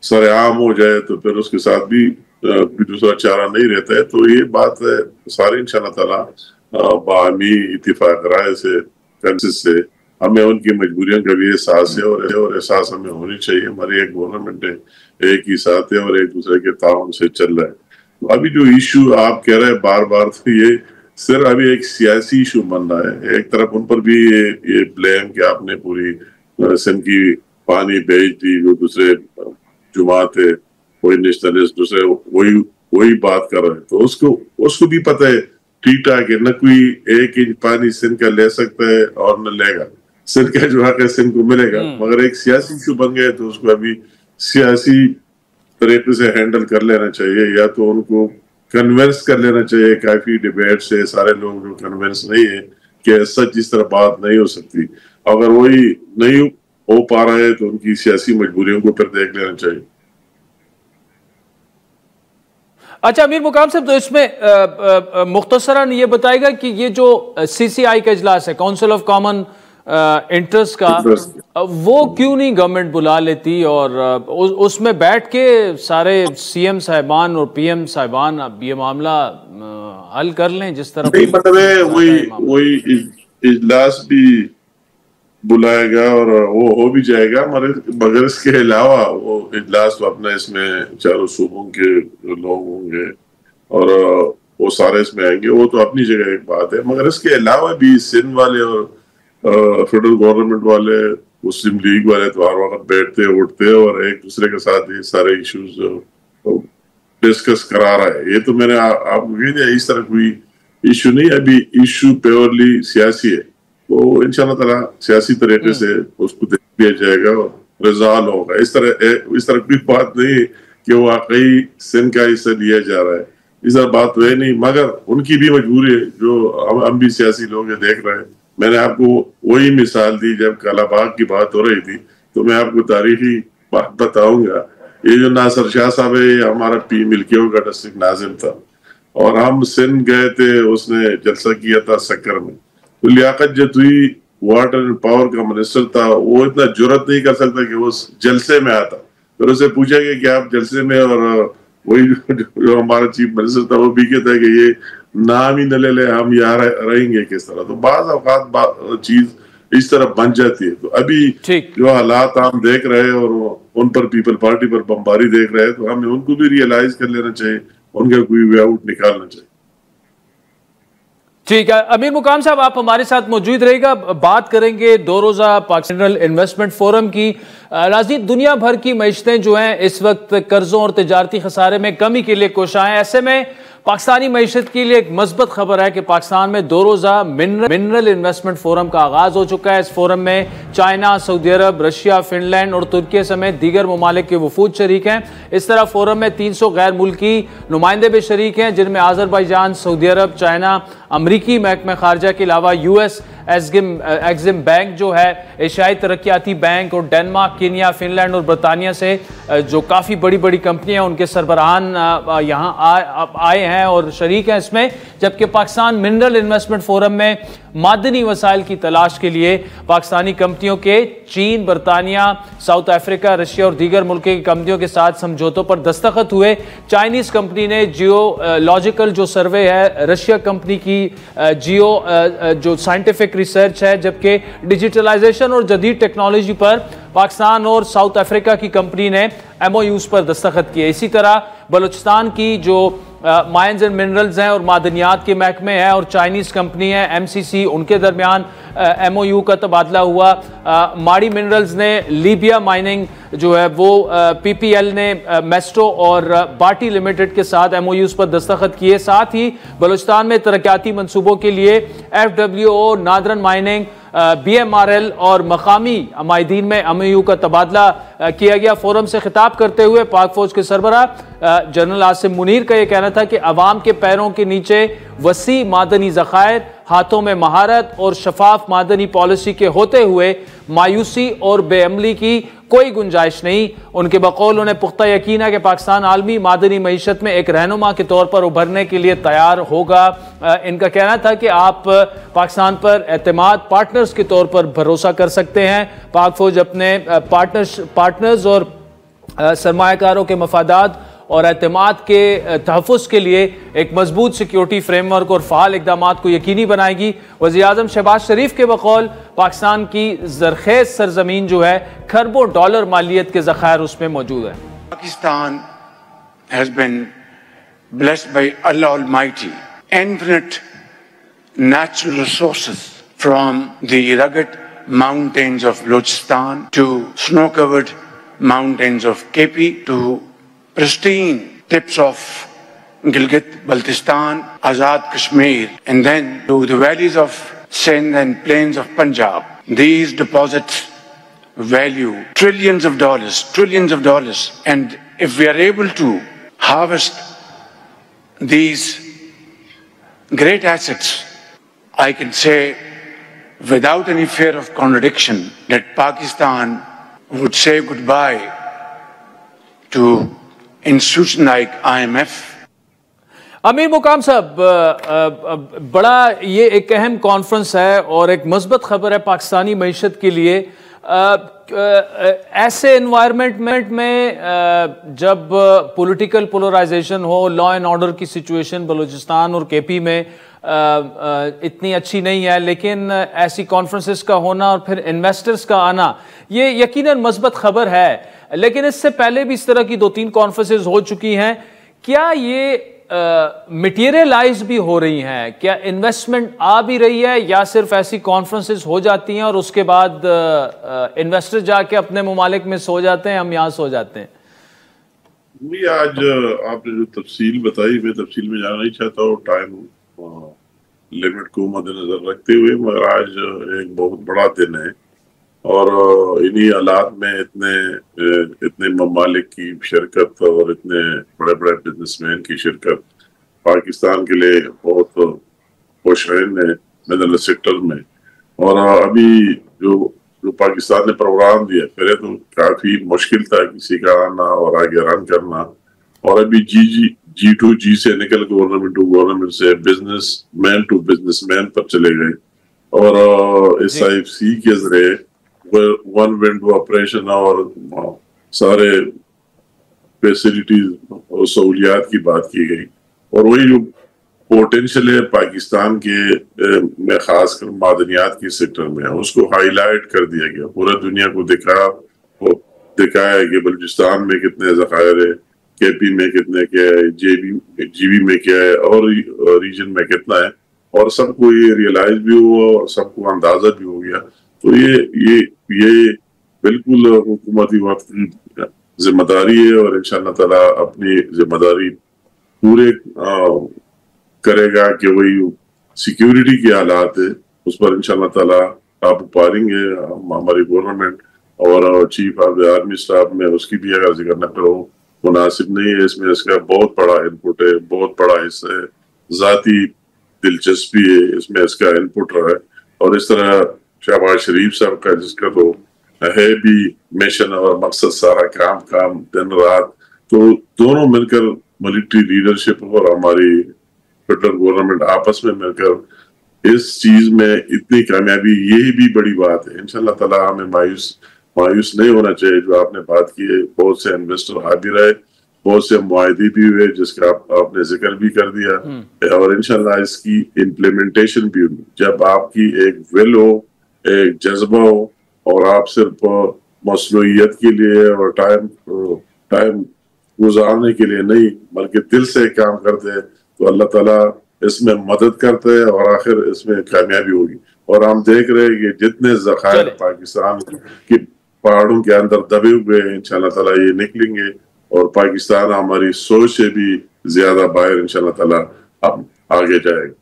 سر عام ہو جائے تو پھر اس کے ساتھ بھی دوسرا چارہ نہیں رہتا ہے. تو یہ بات ہے سارے انشاءاللہ تعالیٰ باہمی اتفاق رائے سے کنسس سے ہمیں ان کی مجبوریوں کا بھی احساس ہے اور احساس ہمیں ہونی چاہیے. ہماری ایک گورنمنٹ ہے، ایک ہی ساتھ ہے اور ایک دوسرے کے تعاون سے چل رہا ہے. تو ابھی جو ایشو آپ کہہ رہے ہیں بار بار، تو یہ صرف ابھی ایک سیاسی ایشو بن رہا ہے. ایک طرف ان پر بھی یہ بلیم کہ آپ نے پوری سندھ کی پانی بیچ دی، جو دوسرے جماعت ہے کوئی نیشنلسٹ دوسرے وہی بات کر رہے ہیں. تو اس کو بھی پتہ ہے ٹھیک ٹھاک ہے، نہ کوئی ایک انچ پانی سندھ کا لے سکتا ہے اور نہ لے گا. سندھ کا جو حق ہے سندھ کو ملے گا، مگر ایک سیاسی ایشو بن گئے تو اس کو ابھی سیاسی طریقے سے ہینڈل کر لینا چاہیے، یا تو ان کو کنونس کر لینا چاہیے. کافی ڈیبیٹ سے سارے لوگ جو کنونس نہیں ہے کہ سچ اس طرح بات نہیں ہو سکتی. اگر وہی نہیں ہو پا رہا ہے تو ان کی سیاسی مجبوریوں کو پھر دیکھ لینا چاہیے. اچھا امیر مقام صاحب، تو اس میں مختصراً یہ بتائے گا کہ یہ جو سی سی آئی کا اجلاس ہے، کونسل آف کامن انٹرسٹ کا، وہ کیوں نہیں گورنمنٹ بلا لیتی اور اس میں بیٹھ کے سارے سی ایم صاحبان اور پی ایم صاحبان اب یہ معاملہ حل کر لیں جس طرح؟ نہیں، مطلب ہے وہی اجلاس بھی بلائے گا اور وہ ہو بھی جائے گا، مگر اس کے علاوہ وہ اجلاس تو اپنا اس میں چاروں صوبوں کے لوگ ہوں گے اور وہ سارے اس میں آئیں گے، وہ تو اپنی جگہ ایک بات ہے. مگر اس کے علاوہ بھی سندھ والے اور فیڈرل گورنمنٹ والے، مسلم لیگ والے تو ہر وقت بیٹھتے اٹھتے اور ایک دوسرے کے ساتھ یہ سارے ایشوز ڈسکس کرا رہا ہے. یہ تو میں نے آپ کو کہہ دیا، اس طرح کوئی ایشو نہیں. ابھی ایشو پیورلی سیاسی ہے، تو انشاءاللہ تعالیٰ سیاسی طریقے سے اس کو دیکھ لیا جائے گا اور ریزالو ہوگا. اس طرح کوئی بات نہیں کہ واقعی سندھ کا حصہ لیا جا رہا ہے، اس طرح بات تو ہے نہیں. مگر ان کی بھی مجبوری ہے، جو ہم بھی سیاسی لوگ دیکھ رہے ہیں. میں نے آپ کو وہی مثال دی جب کالا باغ کی بات ہو رہی تھی، تو میں آپ کو تاریخی بات بتاؤں گا. یہ جو ناصر شاہ صاحب ہے، یہ ہمارا پی ملکیوں کا ڈسٹرکٹ ناظم تھا اور ہم سندھ گئے تھے، اس نے جلسہ کیا تھا سکر میں. تو لیاقت جتوئی واٹر اینڈ پاور کا منسٹر تھا، وہ اتنا جرت نہیں کر سکتا کہ وہ جلسے میں آتا. پھر اسے پوچھا گیا کہ آپ جلسے میں، اور وہی جو ہمارا چیف منسٹر تھا وہ بھی کہتا ہے کہ یہ نام ہی نہ لے ہم یہاں رہیں گے کس طرح. تو بعض اوقات چیز اس طرح بن جاتی ہے. تو ابھی جو حالات ہم دیکھ رہے ہیں اور ان پر پیپل پارٹی پر بمباری دیکھ رہے ہیں، تو ہمیں ان کو بھی ریئلائز کر لینا چاہیے، ان کا کوئی وے آؤٹ نکالنا چاہیے. ٹھیک ہے امیر مقام صاحب، آپ ہمارے ساتھ موجود رہے گا. بات کریں گے 2 روزہ پاکستان انویسٹمنٹ فورم کی. ناظرین، دنیا بھر کی معیشتیں جو ہیں اس وقت قرضوں اور تجارتی خسارے میں کمی کے لیے کوشاں ہیں. ایسے میں پاکستانی معیشت کے لیے ایک مثبت خبر ہے کہ پاکستان میں 2 روزہ منرل انویسٹمنٹ فورم کا آغاز ہو چکا ہے. اس فورم میں چائنا، سعودی عرب، رشیا، فن لینڈ اور ترکی سمیت دیگر ممالک کے وفود شریک ہیں. اس طرح فورم میں 300 غیر ملکی نمائندے بھی شریک ہیں، جن میں آذربائیجان، سعودی عرب، چائنا، امریکی محکمہ خارجہ کے علاوہ US ایگزم بینک جو ہے ایشیائی ترقیاتی بینک اور ڈنمارک، کینیا، فن لینڈ اور برطانیہ سے جو کافی بڑی بڑی کمپنیاں ان کے سربراہان یہاں آئے ہیں اور شریک ہیں اس میں، جبکہ پاکستان منرل انویسٹمنٹ فورم میں معدنی وسائل کی تلاش کے لیے پاکستانی کمپنیوں کے چین، برطانیہ، ساؤتھ افریقہ، رشیا اور دیگر ملک کی کمپنیوں کے ساتھ سمجھوتوں پر دستخط ہوئے۔ چائنیز کمپنی نے جیولوجیکل جو سروے ہے، رشیا کمپنی کی جو سائنٹیفک ریسرچ ہے، جبکہ ڈیجیٹلائزیشن اور جدید ٹیکنالوجی پر پاکستان اور ساؤتھ افریقہ کی کمپنی نے MOUs پر دستخط کیے۔ اسی طرح بلوچستان کی جو مائنز اینڈ منرلز ہیں اور معدنیات کے محکمے ہیں اور چائنیز کمپنی ہے MCC، ان کے درمیان MOU کا تبادلہ ہوا۔ ماڑی منرلز نے لیبیا مائننگ جو ہے وہ PPL نے میسٹرو اور باٹی لمیٹڈ کے ساتھ MOUs پر دستخط کیے۔ ساتھ ہی بلوچستان میں ترقیاتی منصوبوں کے لیے FWO، نادرن مائننگ، BMRL اور مقامی عمائدین میں MOU کا تبادلہ کیا گیا۔ فورم سے خطاب کرتے ہوئے پاک فوج کے سربراہ جنرل عاصم منیر کا یہ کہنا تھا کہ عوام کے پیروں کے نیچے وسیع معدنی ذخائر، ہاتھوں میں مہارت اور شفاف معدنی پالیسی کے ہوتے ہوئے مایوسی اور بے عملی کی کوئی گنجائش نہیں۔ ان کے بقول انہیں پختہ یقین ہے کہ پاکستان عالمی معدنی معیشت میں ایک رہنما کے طور پر ابھرنے کے لیے تیار ہوگا۔ ان کا کہنا تھا کہ آپ پاکستان پر اعتماد پارٹنرز کے طور پر بھروسہ کر سکتے ہیں۔ پاک فوج اپنے پارٹنرز اور سرمایہ کاروں کے مفادات اور اعتماد کے تحفظ کے لیے ایک مضبوط سیکیورٹی فریم ورک اور فعال اقدامات کو یقینی بنائے گی۔ وزیر اعظم شہباز شریف کے بقول پاکستان کی زرخیز سرزمین جو ہے کھربوں ڈالر مالیت کے ذخائر اس میں موجود ہے۔ Pakistan has been blessed by Allah Almighty, infinite natural resources from the rugged mountains of Balochistan to snow-covered mountains of KP to pristine tips of Gilgit-Baltistan, Azad Kashmir, and then to the valleys of Sindh and plains of Punjab. These deposits value trillions of dollars, and if we are able to harvest these great assets, I can say without any fear of contradiction that Pakistan would say goodbye to institution like IMF. امیر مقام صاحب، بڑا یہ ایک اہم conference ہے اور ایک مثبت خبر ہے پاکستانی معیشت کے لیے۔ ایسے انوائرمنٹ میں جب پولیٹیکل پولرائزیشن ہو، لا اینڈ آرڈر کی سچویشن بلوچستان اور KP میں اتنی اچھی نہیں ہے، لیکن ایسی کانفرنسز کا ہونا اور پھر انویسٹرز کا آنا یہ یقیناً مثبت خبر ہے۔ لیکن اس سے پہلے بھی اس طرح کی 2-3 کانفرنسز ہو چکی ہیں، کیا یہ مٹیریلائز بھی ہو رہی ہیں؟ کیا انویسٹمنٹ آ بھی رہی ہے یا صرف ایسی کانفرنسز ہو جاتی ہیں اور اس کے بعد انویسٹر جا کے اپنے ممالک میں سو جاتے ہیں، ہم یہاں سو جاتے ہیں؟ آج آپ نے جو تفصیل بتائی، میں تفصیل میں جانا نہیں چاہتا ہوں ٹائم لمٹ کو مد نظر رکھتے ہوئے، مگر آج ایک بہت بڑا دن ہے اور انہی حالات میں اتنے ممالک کی شرکت اور اتنے بڑے بڑے بزنس مین کی شرکت پاکستان کے لیے بہت خوشائن ہے مدنی سیکٹر میں۔ اور ابھی جو پاکستان نے پروگرام دیا پھر تو کافی مشکل تھا کسی کا آنا اور آگے رن کرنا، اور ابھی G2G سے نکل گورنمنٹ ٹو گورنمنٹ سے businessman to businessman پر چلے گئے، اور SIFC کے ذریعے ون ونڈو آپریشن اور سارے فیسلٹیز اور سہولیات کی بات کی گئی، اور وہی جو پوٹینشل ہے پاکستان کے میں خاص کر معدنیات کی سیکٹر میں اس کو ہائی لائٹ کر دیا گیا، پورا دنیا کو دکھایا کہ بلوچستان میں کتنے ذخائر ہے، KP میں کتنے کیا ہے، GB میں کیا ہے، اور ریجن میں کتنا ہے، اور سب کو یہ ریئلائز بھی ہوا اور سب کو اندازہ بھی ہو گیا۔ تو یہ بالکل حکومتی وقت کی ذمہ داری ہے، اور انشاءاللہ تعالیٰ اپنی ذمہ داری پورے کرے گا کہ وہی سیکیورٹی کے حالات ہے اس پر انشاءاللہ تعالیٰ قابو پائیں گے ہماری گورنمنٹ، اور چیف آف آرمی اسٹاف میں اس کی بھی اگر ذکر نہ کرو مناسب نہیں ہے، اس میں اس کا بہت بڑا انپٹ ہے، بہت بڑا حصہ ہے، ذاتی دلچسپی ہے اس میں اس کا انپٹ رہا ہے۔ اور اس طرح شہباز شریف صاحب کا جس کا تو ہے بھی مشن اور مقصد سارا کام دن رات، تو دونوں مل کر ملٹری لیڈرشپ اور ہماری فیڈرل گورنمنٹ آپس میں مل کر اس چیز میں اتنی کامیابی، یہی بھی بڑی بات ہے. انشاءاللہ تعالیٰ ہمیں مایوس نہیں ہونا چاہیے. جو آپ نے بات کی ہے، بہت سے انویسٹر آ بھی رہے، بہت سے معاہدے بھی ہوئے جس کا آپ نے ذکر بھی کر دیا، اور انشاءاللہ اس کی امپلیمنٹیشن بھی ہوئی. جب آپ کی ایک ول ہو، ایک جذبہ ہو، اور آپ صرف مصلوحیت کے لیے اور ٹائم گزارنے کے لیے نہیں بلکہ دل سے کام کرتے ہیں، تو اللہ تعالیٰ اس میں مدد کرتے ہیں اور آخر اس میں کامیابی ہوگی. اور ہم دیکھ رہے ہیں کہ جتنے ذخائر پاکستان کی پہاڑوں کے اندر دبے ہوئے ہیں، انشاءاللہ تعالیٰ یہ نکلیں گے، اور پاکستان ہماری سوچ سے بھی زیادہ باہر انشاءاللہ تعالیٰ اب آگے جائے گا.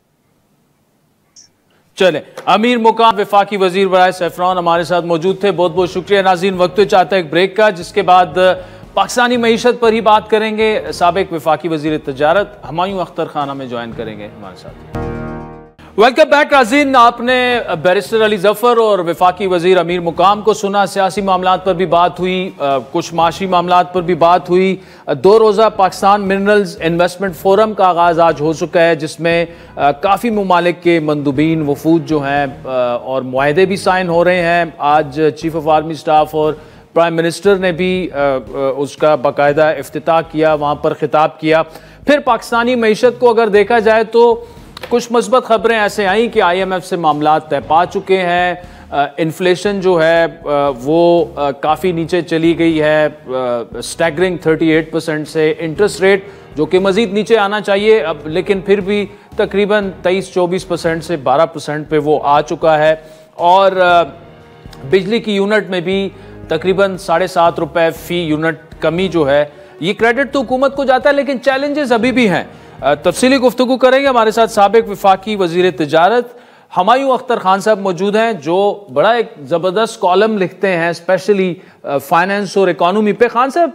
چلیں، امیر مقام وفاقی وزیر برائے سیفران ہمارے ساتھ موجود تھے، بہت بہت شکریہ. ناظرین، وقت چاہتا ہے ایک بریک کا، جس کے بعد پاکستانی معیشت پر ہی بات کریں گے. سابق وفاقی وزیر تجارت ہمایوں اختر خان ہمیں جوائن کریں گے ہمارے ساتھ. ویلکم بیک ناظرین. آپ نے بیرسٹر علی ظفر اور وفاقی وزیر امیر مقام کو سنا. سیاسی معاملات پر بھی بات ہوئی، کچھ معاشی معاملات پر بھی بات ہوئی. 2 روزہ پاکستان منرلز انویسٹمنٹ فورم کا آغاز آج ہو چکا ہے، جس میں کافی ممالک کے مندوبین، وفود جو ہیں اور معاہدے بھی سائن ہو رہے ہیں. آج چیف آف آرمی سٹاف اور پرائم منسٹر نے بھی اس کا باقاعدہ افتتاح کیا، وہاں پر خطاب کیا. پھر پاکستانی معیشت کو اگر دیکھا جائے تو کچھ مثبت خبریں ایسے آئیں کہ آئی ایم ایف سے معاملات طے پا چکے ہیں. انفلیشن جو ہے وہ کافی نیچے چلی گئی ہے، سٹیگرنگ 38% سے. انٹرسٹ ریٹ جو کہ مزید نیچے آنا چاہیے اب، لیکن پھر بھی تقریباً 23-24% سے 12% پہ وہ آ چکا ہے. اور بجلی کی یونٹ میں بھی تقریباً 7.5 روپے فی یونٹ کمی جو ہے، یہ کریڈٹ تو حکومت کو جاتا ہے، لیکن چیلنجز ابھی بھی ہیں. تفصیلی گفتگو کریں گے. ہمارے ساتھ سابق وفاقی وزیر تجارت ہمایوں اختر خان صاحب موجود ہیں، جو بڑا ایک زبردست کالم لکھتے ہیں اسپیشلی فائنانس اور اکانومی پہ. خان صاحب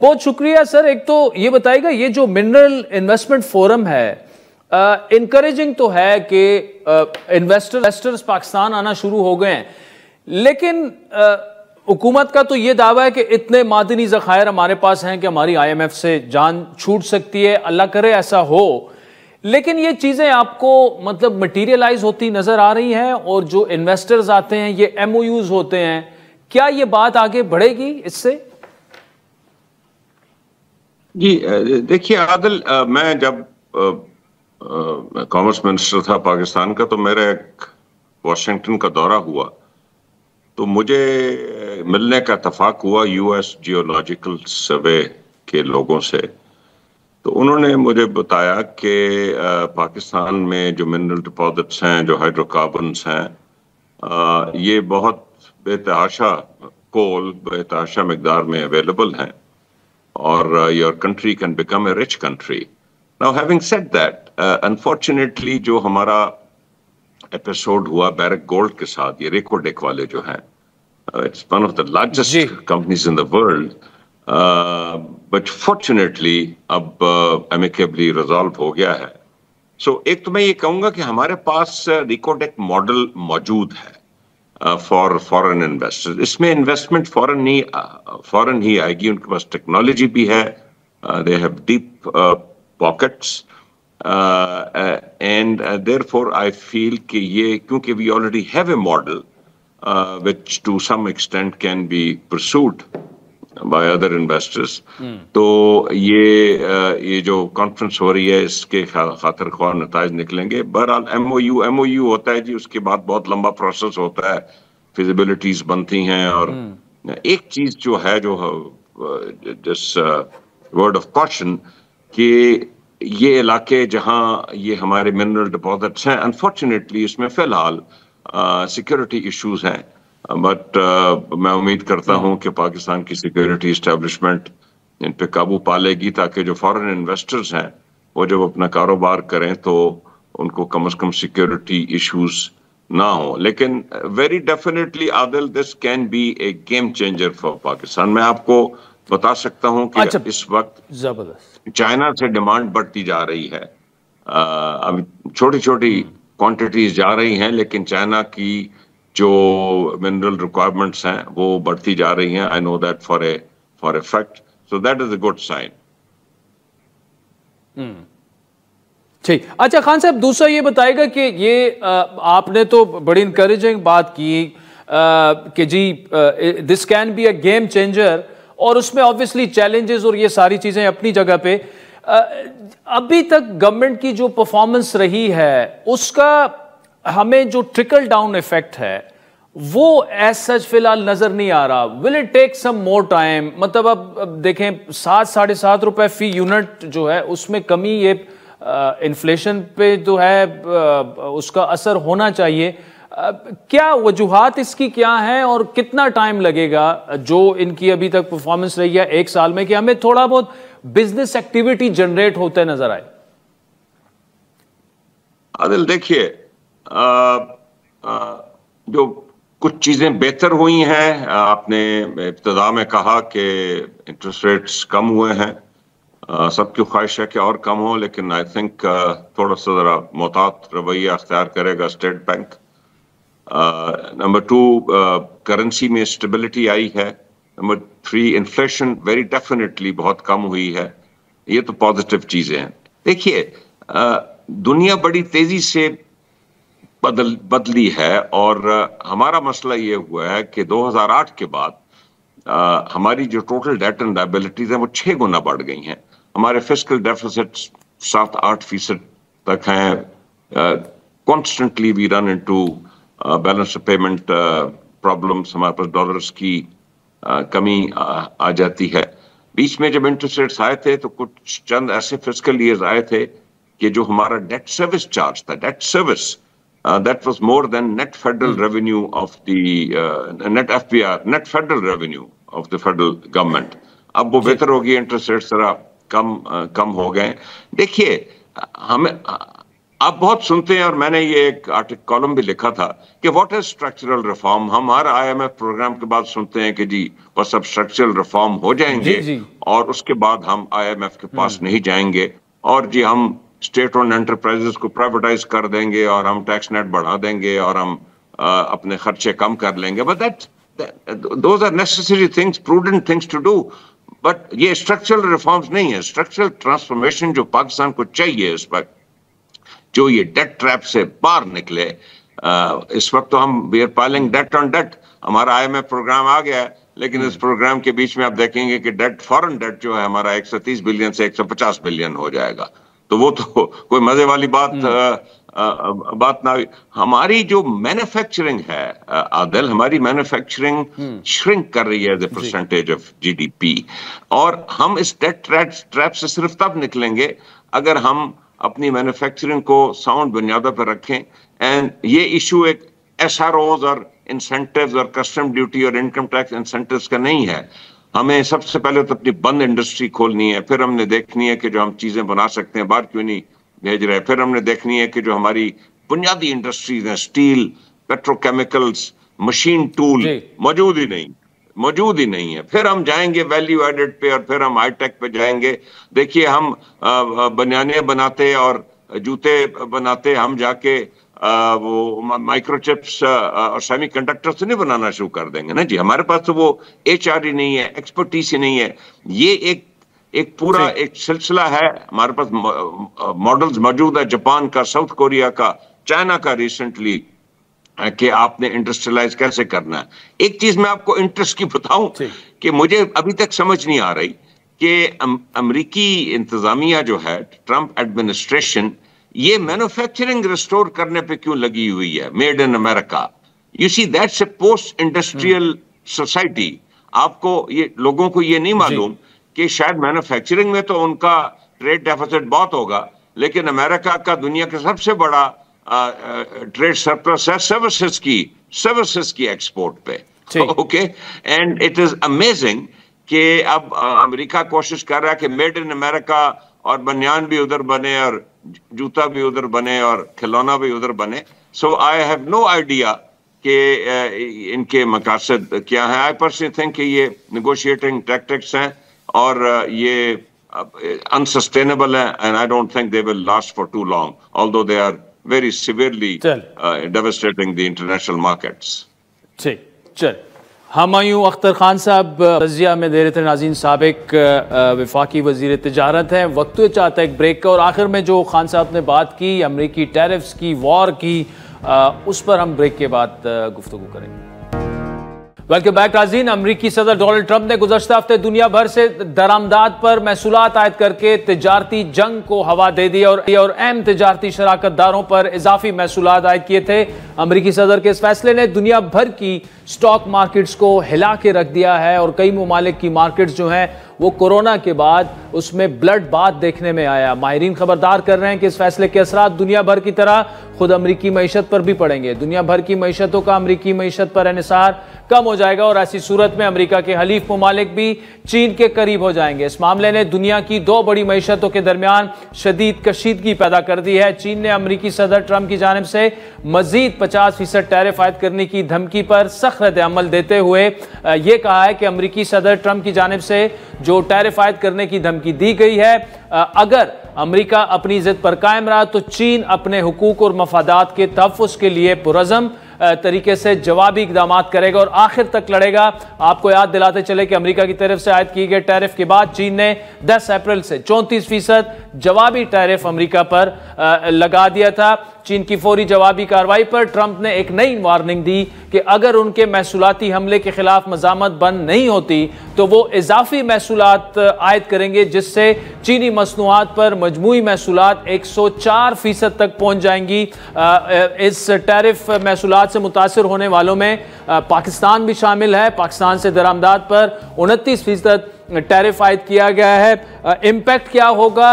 بہت شکریہ. سر، ایک تو یہ بتائیے گا، یہ جو منرل انویسٹمنٹ فورم ہے، انکریجنگ تو ہے کہ انویسٹرز پاکستان آنا شروع ہو گئے ہیں، لیکن حکومت کا تو یہ دعویٰ ہے کہ اتنے معدنی ذخائر ہمارے پاس ہیں کہ ہماری آئی ایم ایف سے جان چھوٹ سکتی ہے. اللہ کرے ایسا ہو، لیکن یہ چیزیں آپ کو مطلب مٹیریلائز ہوتی نظر آ رہی ہیں، اور جو انویسٹرز آتے ہیں یہ ایم او یوز ہوتے ہیں. کیا یہ بات آگے بڑھے گی اس سے؟ جی دیکھیے عادل، میں جب کامرس منسٹر تھا پاکستان کا، تو میرا ایک واشنگٹن کا دورہ ہوا، تو مجھے ملنے کا اتفاق ہوا یو ایس جیولوجیکل سروے کے لوگوں سے. تو انہوں نے مجھے بتایا کہ پاکستان میں جو منرل ڈپازٹس ہیں، جو ہائیڈرو کاربنس ہیں، یہ بہت بے تحاشا کول بے تحاشا مقدار میں اویلیبل ہیں، اور your country can become a rich country. Now having said that, unfortunately جو ہمارا ایپیسوڈ ہوا بیرک گولڈ کے ساتھ، یہ ریکو ڈیک والے جو ہیں، it's one of the largest companies in the world, but fortunately اب امیکیبلی ریزالو ہو گیا ہے. سو ایک تو میں یہ کہوں گا کہ ہمارے پاس ریکو ڈیک ماڈل موجود ہے فار فورن انویسٹر. اس میں انویسٹمنٹ فورن ہی آئے گی، ان کے پاس ٹیکنالوجی بھی ہے، they have deep pockets. And therefore I feel کہ یہ کیونکہ we already have a model which to some extent can be pursued by other investors. تو یہ جو کانفرنس ہو رہی ہے، اس کے خاطر خواہ نتائج نکلیں گے. بہرحال ایم او یو ہوتا ہے جی، اس کے بعد بہت لمبا پروسیس ہوتا ہے، فیزیبلٹیز بنتی ہیں. اور ایک چیز جو ہے، جو جس ورڈ آف کاشن، کہ یہ علاقے جہاں یہ ہمارے منرل ڈپازٹس ہیں، انفارچونیٹلی اس میں فی الحال سیکورٹی ایشوز ہیں، بٹ میں امید کرتا ہوں کہ پاکستان کی سیکورٹی اسٹیبلشمنٹ ان پہ قابو پا لے گی، تاکہ جو فارن انویسٹرز ہیں وہ جب اپنا کاروبار کریں تو ان کو کم از کم سیکورٹی ایشوز نہ ہوں. لیکن very definitely Adil, this can be a game changer for Pakistan. میں آپ کو بتا سکتا ہوں کہ اس وقت چائنا سے ڈیمانڈ بڑھتی جا رہی ہے. اب چھوٹی چھوٹی کوانٹیٹیز جا رہی ہیں, لیکن چائنا کی جو منرل ریکوائرمنٹس ہیں وہ بڑھتی جا رہی ہیں. I know that for a fact, so that is a good sign. ٹھیک. اچھا خان صاحب, دوسرا یہ بتائے گا کہ یہ آپ نے تو بڑی انکریجنگ بات کی کہ جی this can be a game changer, اور اس میں آبویسلی چیلنجز اور یہ ساری چیزیں اپنی جگہ پہ. ابھی تک گورنمنٹ کی جو پرفارمنس رہی ہے اس کا ہمیں جو ٹرکل ڈاؤن ایفیکٹ ہے وہ ایز سچ فی الحال نظر نہیں آ رہا. Will it take some more time? مطلب اب دیکھیں 7-7.5 روپے فی یونٹ جو ہے اس میں کمی, یہ انفلیشن پہ جو ہے اس کا اثر ہونا چاہیے. کیا وجوہات اس کی کیا ہیں اور کتنا ٹائم لگے گا جو ان کی ابھی تک پرفارمنس رہی ہے 1 سال میں کہ ہمیں تھوڑا بہت بزنس ایکٹیویٹی جنریٹ ہوتے نظر آئے؟ عادل دیکھیے, جو کچھ چیزیں بہتر ہوئی ہیں, آپ نے ابتدا میں کہا کہ انٹرسٹ ریٹس کم ہوئے ہیں, سب کی خواہش ہے کہ اور کم ہو, لیکن آئی تھنک تھوڑا سا ذرا محتاط رویہ اختیار کرے گا اسٹیٹ بینک. نمبر 2, کرنسی میں اسٹیبلٹی آئی ہے. نمبر 3, انفلیشن ویری ڈیفینیٹلی بہت کم ہوئی ہے. یہ تو پازیٹیو چیزیں ہیں. دیکھیے دنیا بڑی تیزی سے بدلی ہے, اور ہمارا مسئلہ یہ ہوا ہے کہ 2008 کے بعد ہماری جو ٹوٹل ڈیٹ اینڈ لائبلٹیز ہیں وہ 6 گنا بڑھ گئی ہیں. ہمارے فسکل ڈیفیسٹ 7-8% تک ہیں. کانسٹنٹلی وی رن انٹو بیلنس پیمنٹ پرابلمس, ہمارے پاس ڈالرز کی کمی آ جاتی ہے. بیچ میں جب انٹرسٹ ریٹس آئے تھے تو کچھ چند ایسے فسکل ایئرز آئے تھے کہ جو ہمارا ڈیٹ سروس چارج تھا, debt service that was more than net federal revenue of the net FPR, net federal revenue of the federal government. اب وہ بہتر ہو گئی, انٹرسٹ ریٹ ذرا کم ہو گئے. دیکھیے ہمیں آپ بہت سنتے ہیں, اور میں نے یہ ایک کالم بھی لکھا تھا کہ واٹ از اسٹرکچرل ریفارم. ہم ہر IMF پروگرام کے بعد سنتے ہیں کہ جی بس اب اسٹرکچرل ریفارم ہو جائیں گے اور اس کے بعد ہم IMF کے پاس نہیں جائیں گے, اور جی ہم اسٹیٹ اونڈ انٹرپرائزز کو پرائیویٹائز کر دیں گے, اور ہم ٹیکس نیٹ بڑھا دیں گے, اور ہم اپنے خرچے کم کر لیں گے. But those are necessary things, prudent things to do, but یہ اسٹرکچرل ریفارمز نہیں ہے. اسٹرکچرل ٹرانسفارمیشن جو پاکستان کو چاہیے اس وقت, جو یہ ڈیٹ ٹریپ سے باہر نکلے. اس وقت تو ہم we are piling debt on debt. ہمارا IMF پروگرام آ گیا ہے, لیکن اس پروگرام کے بیچ میں آپ دیکھیں گے کہ ڈیٹ فارن ڈیٹ جو ہے ہمارا 130 بلین سے 150 بلین ہو جائے گا. تو وہ تو کوئی مزے والی بات نہ ہوئی. ہماری جو مینوفیکچرنگ ہے عادل, ہماری مینوفیکچرنگ شرنک کر رہی ہے as a percentage of GDP, اور ہم اس ڈیٹ ٹریپ سے صرف تب نکلیں گے اگر ہم اپنی مینوفیکچرنگ کو ساؤنڈ بنیادوں پر رکھیں. اینڈ یہ ایشو ایک SROز اور انسینٹیوز اور کسٹم ڈیوٹی اور انکم ٹیکس انسینٹیوز کا نہیں ہے. ہمیں سب سے پہلے تو اپنی بند انڈسٹری کھولنی ہے, پھر ہم نے دیکھنی ہے کہ جو ہم چیزیں بنا سکتے ہیں باہر کیوں نہیں بھیج رہے, پھر ہم نے دیکھنی ہے کہ جو ہماری بنیادی انڈسٹریز ہیں, steel, petrochemicals, machine tool موجود ہی نہیں ہے, پھر ہم جائیں گے ویلیو ایڈڈ پہ, اور پھر ہم ہائی ٹیک پہ جائیں گے. دیکھیے ہم بنیانیں بناتے اور جوتے بناتے, ہم جا کے وہ مائکرو چپس اور سیمی کنڈکٹر سے نہیں بنانا شروع کر دیں گے نا جی. ہمارے پاس تو وہ HR ہی نہیں ہے, ایکسپرٹیز ہی نہیں ہے. یہ ایک پورا ایک سلسلہ ہے. ہمارے پاس ماڈلز موجود ہے, جاپان کا, ساؤتھ کوریا کا, چائنا کا ریسنٹلی, کہ آپ نے انڈسٹریلائز کیسے کرنا ہے. ایک چیز میں آپ کو انٹرسٹ کی بتاؤں کہ مجھے ابھی تک سمجھ نہیں آ رہی کہ امریکی انتظامیہ جو ہے, ٹرمپ ایڈمنسٹریشن, یہ مینوفیکچرنگ ریسٹور کرنے پہ کیوں لگی ہوئی ہے, made in America. You C that's a post industrial society. آپ کو یہ لوگوں کو یہ نہیں معلوم کہ شاید مینوفیکچرنگ میں تو ان کا ٹریڈ ڈیفیسٹ بہت ہوگا, لیکن امریکہ کا دنیا کا سب سے بڑا ٹریڈ سرپلس ہے سروسز کی ایکسپورٹ پہ. Okay, and it is amazing کہ اب امریکہ کوشش کر رہا ہے کہ میڈ ان امریکہ, اور بنیان بھی ادھر بنے, اور جوتا بھی ادھر بنے, اور کھلونا بھی ادھر بنے. سو آئی ہیو نو آئیڈیا کہ ان کے مقاصد کیا ہیں. آئی پرسنلی تھنک کہ یہ نیگوشیٹنگ ٹیکٹکس ہیں, اور یہ unsustainable ہیں, and I don't think they will last for too long, although they are very severely devastating the international markets. چل ہمایوں اختر خان صاحب رضیہ میں دیر تھے ناظرین، سابق وفاقی وزیر تجارت ہیں. وقت چاہتا ہے ایک بریک کا، اور آخر میں جو خان صاحب نے بات کی امریکی ٹیرفز کی، وار کی، اس پر ہم بریک کے بعد گفتگو کریں گے. ویلکم بیک ناظرین. امریکی صدر ڈونلڈ ٹرمپ نے گزشتہ ہفتے دنیا بھر سے درآمدات پر محصولات عائد کر کے تجارتی جنگ کو ہوا دے دی اور اہم تجارتی شراکت داروں پر اضافی محصولات عائد کیے تھے. امریکی صدر کے اس فیصلے نے دنیا بھر کی سٹاک مارکیٹس کو ہلا کے رکھ دیا ہے، اور کئی ممالک کی مارکیٹس جو ہیں وہ کورونا کے بعد اس میں بلڈ بات دیکھنے میں آیا. ماہرین خبردار کر رہے ہیں کہ اس فیصلے کے اثرات دنیا بھر کی طرح خود امریکی معیشت پر بھی پڑیں گے. دنیا بھر کی معیشتوں کا امریکی معیشت پر انحصار کم ہو جائے گا، اور ایسی صورت میں امریکہ کے حلیف ممالک بھی چین کے قریب ہو جائیں گے. اس معاملے نے دنیا کی دو بڑی معیشتوں کے درمیان شدید کشیدگی پیدا کر دی ہے. چین نے امریکی صدر ٹرمپ کی جانب سے مزید 50% ٹیرف عائد کرنے کی دھمکی پر سخت رد عمل دیتے ہوئے یہ کہا ہے کہ امریکی صدر ٹرمپ کی جانب سے جو ٹیرف عائد کرنے کی دھمکی دی گئی ہے، اگر امریکہ اپنی ضد پر قائم رہا تو چین اپنے حقوق اور مفادات کے تحفظ کے لیے پرعزم طریقے سے جوابی اقدامات کرے گا اور آخر تک لڑے گا. آپ کو یاد دلاتے چلے کہ امریکہ کی طرف سے عائد کی گئے ٹیرف کے بعد چین نے 10 اپریل سے 34% جوابی ٹیرف امریکہ پر لگا دیا تھا. چین کی فوری جوابی کارروائی پر ٹرمپ نے ایک نئی وارننگ دی کہ اگر ان کے محصولاتی حملے کے خلاف مزاحمت بند نہیں ہوتی تو وہ اضافی محصولات عائد کریں گے، جس سے چینی مصنوعات پر مجموعی محصولات 104% تک پہنچ جائیں گی. اس ٹیرف محصولات سے متاثر ہونے والوں میں پاکستان بھی شامل ہے. پاکستان سے درآمدات پر 29% ٹیرف عائد کیا گیا ہے. امپیکٹ کیا ہوگا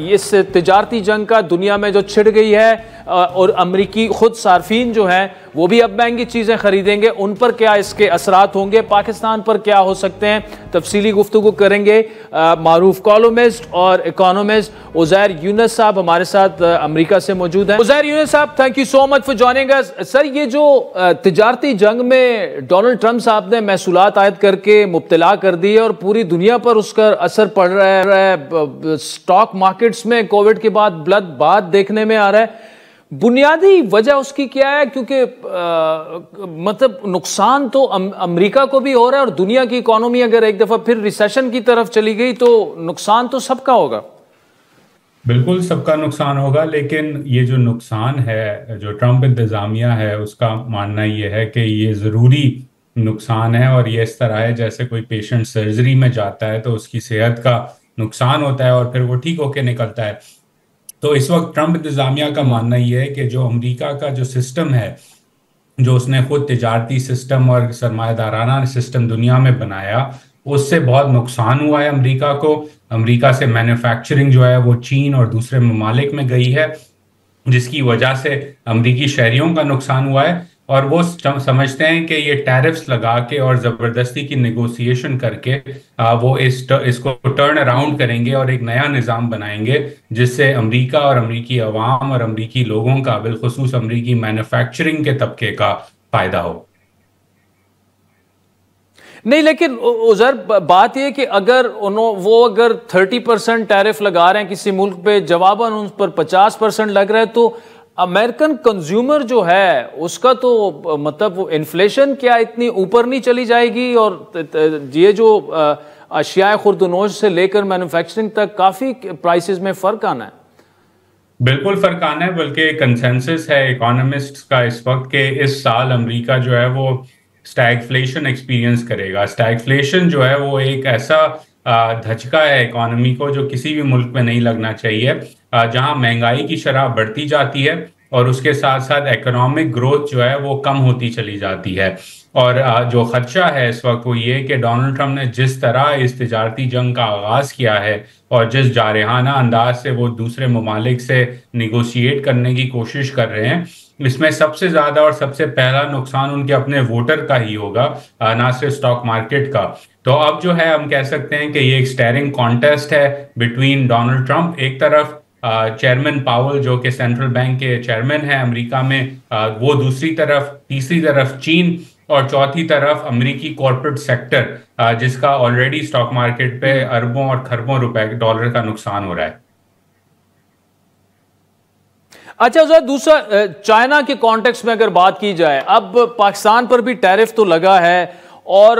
اس تجارتی جنگ کا دنیا میں جو چھڑ گئی ہے، اور امریکی خود صارفین جو ہیں وہ بھی اب مہنگی چیزیں خریدیں گے، ان پر کیا اس کے اثرات ہوں گے، پاکستان پر کیا ہو سکتے ہیں، تفصیلی گفتگو کریں گے. معروف کالمسٹ اور اکانومسٹ عزیر یونس صاحب ہمارے ساتھ امریکہ سے موجود ہیں. عزیر یونس صاحب، thank you so much for joining us. Sir, یہ جو تجارتی جنگ میں ڈونلڈ ٹرمپ صاحب نے محصولات عائد کر کے مبتلا کر دی ہے اور پوری دنیا پر اس کا اثر پڑ رہا ہے، سٹاک مارکیٹس میں کووڈ کے بعد بلڈ بات دیکھنے میں آ رہا ہے، بنیادی وجہ اس کی کیا ہے؟ کیونکہ مطلب نقصان تو امریکہ کو بھی ہو رہا ہے، اور دنیا کی اکانومی اگر ایک دفعہ پھر ریسیشن کی طرف چلی گئی تو نقصان تو سب کا ہوگا. بالکل سب کا نقصان ہوگا، لیکن یہ جو نقصان ہے، جو ٹرمپ انتظامیہ ہے اس کا ماننا یہ ہے کہ یہ ضروری نقصان ہے، اور یہ اس طرح ہے جیسے کوئی پیشنٹ سرجری میں جاتا ہے تو اس کی صحت کا نقصان ہوتا ہے اور پھر وہ ٹھیک ہو کے نکلتا ہے. تو اس وقت ٹرمپ انتظامیہ کا ماننا یہ ہے کہ جو امریکہ کا جو سسٹم ہے، جو اس نے خود تجارتی سسٹم اور سرمایہ دارانہ سسٹم دنیا میں بنایا، اس سے بہت نقصان ہوا ہے امریکہ کو. امریکہ سے مینوفیکچرنگ جو ہے وہ چین اور دوسرے ممالک میں گئی ہے، جس کی وجہ سے امریکی شہریوں کا نقصان ہوا ہے، اور وہ سمجھتے ہیں کہ یہ ٹیرفز لگا کے اور زبردستی کی نیگوسیشن کر کے وہ اس کو ٹرن اراؤنڈ کریں گے اور ایک نیا نظام بنائیں گے جس سے امریکہ اور امریکی عوام اور امریکی لوگوں کا، بالخصوص امریکی مینوفیکچرنگ کے طبقے کا فائدہ ہو. نہیں، لیکن عزیر بات یہ کہ اگر وہ 30% ٹیرف لگا رہے ہیں کسی ملک پہ، جواباً ان پر 50% لگ رہا ہے، تو امریکن کنزیومر جو ہے اس کا تو مطلب انفلیشن کیا اتنی اوپر نہیں چلی جائے گی؟ اور یہ جو اشیاء خوردونوش سے لے کر مینوفیکچرنگ تک کافی پرائسز میں فرق آنا ہے. بالکل فرق آنا ہے، بلکہ کنسنسس ہے اکانومسٹ کا اس وقت کہ اس سال امریکہ جو ہے وہ اسٹیگفلیشن ایکسپیرینس کرے گا. اسٹیگفلیشن جو ہے وہ ایک ایسا دھچکا ہے اکانومی کو جو کسی بھی ملک میں نہیں لگنا چاہیے، جہاں مہنگائی کی شرح بڑھتی جاتی ہے اور اس کے ساتھ ساتھ اکنامک گروتھ جو ہے وہ کم ہوتی چلی جاتی ہے. اور جو خدشہ ہے اس وقت وہ یہ کہ ڈونلڈ ٹرمپ نے جس طرح اس تجارتی جنگ کا آغاز کیا ہے اور جس جارحانہ انداز سے وہ دوسرے ممالک سے نیگوشیٹ کرنے کی کوشش کر رہے ہیں، اس میں سب سے زیادہ اور سب سے پہلا نقصان ان کے اپنے ووٹر کا ہی ہوگا، نہ صرف اسٹاک مارکیٹ کا. تو اب جو ہے ہم کہہ سکتے ہیں کہ یہ ایک سٹیئرنگ کانٹیسٹ ہے بٹوین ڈونلڈ ٹرمپ ایک طرف، چیئرمین پاول جو کہ سینٹرل بینک کے چیئرمین ہیں امریکہ میں، وہ دوسری طرف، تیسری طرف چین، اور چوتھی طرف امریکی کارپوریٹ سیکٹر جس کا آلریڈی اسٹاک مارکیٹ پہ اربوں اور کھربوں ڈالر کا نقصان ہو رہا ہے. اچھا ذرا دوسرا چائنا کے کانٹیکس میں اگر بات کی جائے، اب پاکستان پر بھی ٹیرف تو لگا ہے اور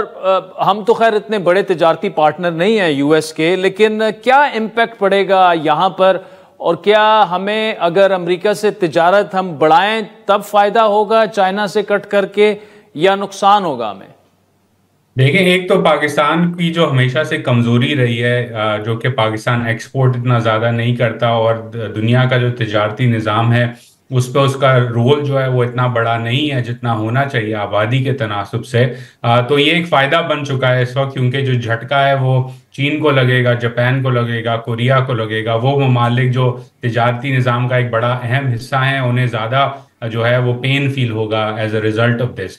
ہم تو خیر اتنے بڑے تجارتی پارٹنر نہیں ہیں یو ایس کے، لیکن کیا امپیکٹ پڑے گا یہاں پر، اور کیا ہمیں اگر امریکہ سے تجارت ہم بڑھائیں تب فائدہ ہوگا چائنا سے کٹ کر کے، یا نقصان ہوگا ہمیں؟ دیکھیں، ایک تو پاکستان کی جو ہمیشہ سے کمزوری رہی ہے، جو کہ پاکستان ایکسپورٹ اتنا زیادہ نہیں کرتا، اور دنیا کا جو تجارتی نظام ہے اس پہ اس کا رول جو ہے وہ اتنا بڑا نہیں ہے جتنا ہونا چاہیے آبادی کے تناسب سے. تو یہ ایک فائدہ بن چکا ہے اس وقت، کیونکہ جو جھٹکا ہے وہ چین کو لگے گا، جاپان کو لگے گا، کوریا کو لگے گا. وہ ممالک جو تجارتی نظام کا ایک بڑا اہم حصہ ہیں، انہیں زیادہ جو ہے وہ پین فیل ہوگا as a result of this.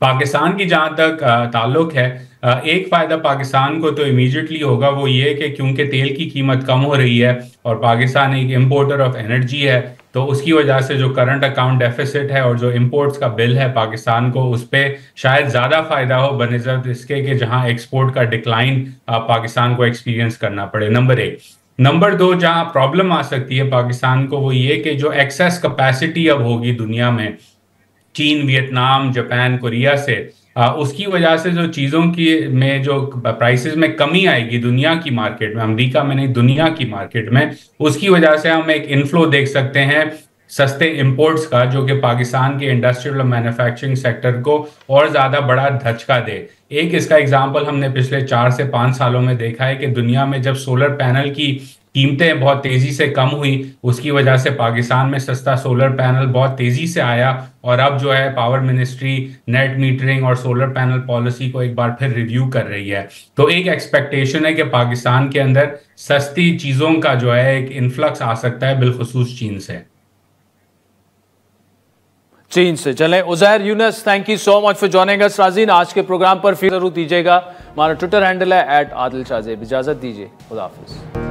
Pakistan کی جہاں تک تعلق ہے، ایک فائدہ پاکستان کو تو امیجیٹلی ہوگا، وہ یہ کہ کیونکہ تیل کی قیمت کم ہو رہی ہے اور پاکستان ایک امپورٹر آف انرجی ہے، تو اس کی وجہ سے جو کرنٹ اکاؤنٹ ڈیفیسٹ ہے اور جو امپورٹس کا بل ہے پاکستان کو، اس پہ شاید زیادہ فائدہ ہو بنسبت اس کے کہ جہاں ایکسپورٹ کا ڈکلائن پاکستان کو ایکسپیرینس کرنا پڑے. نمبر 1. نمبر 2، جہاں پرابلم آ سکتی ہے پاکستان کو، وہ یہ کہ جو ایکسیس کیپیسٹی اب ہوگی دنیا میں چین، ویتنام، جاپان، کوریا سے، اس کی وجہ سے جو چیزوں کی میں جو پرائسز میں کمی آئے گی دنیا کی مارکیٹ میں، امریکہ میں نہیں دنیا کی مارکیٹ میں، اس کی وجہ سے ہم ایک انفلو دیکھ سکتے ہیں سستے امپورٹس کا، جو کہ پاکستان کے انڈسٹریل اور مینوفیکچرنگ سیکٹر کو اور زیادہ بڑا دھچکا دے. ایک اس کا ایگزامپل ہم نے پچھلے 4 سے 5 سالوں میں دیکھا ہے کہ دنیا میں جب سولر پینل کی قیمتیں بہت تیزی سے کم ہوئی، اس کی وجہ سے پاکستان میں سستا سولر پینل بہت تیزی سے آیا، اور اب جو ہے پاور منسٹری نیٹ میٹرنگ اور سولر پینل پالیسی کو ایک بار پھر ریویو کر رہی ہے. تو ایک ایکسپیکٹیشن ہے کہ پاکستان کے اندر سستی چیزوں کا جو ہے ایک انفلکس آ سکتا ہے، بالخصوص چین سے. چین سے چلیں. Uzair Younis, thank you so much for joining us. ناظرین، آج کے پروگرام پر فیڈ ضرور دیجیے گا. ہمارا ٹویٹر ہینڈل ہے @عادل شاہ زیب. اجازت دیجیے، خدا حافظ.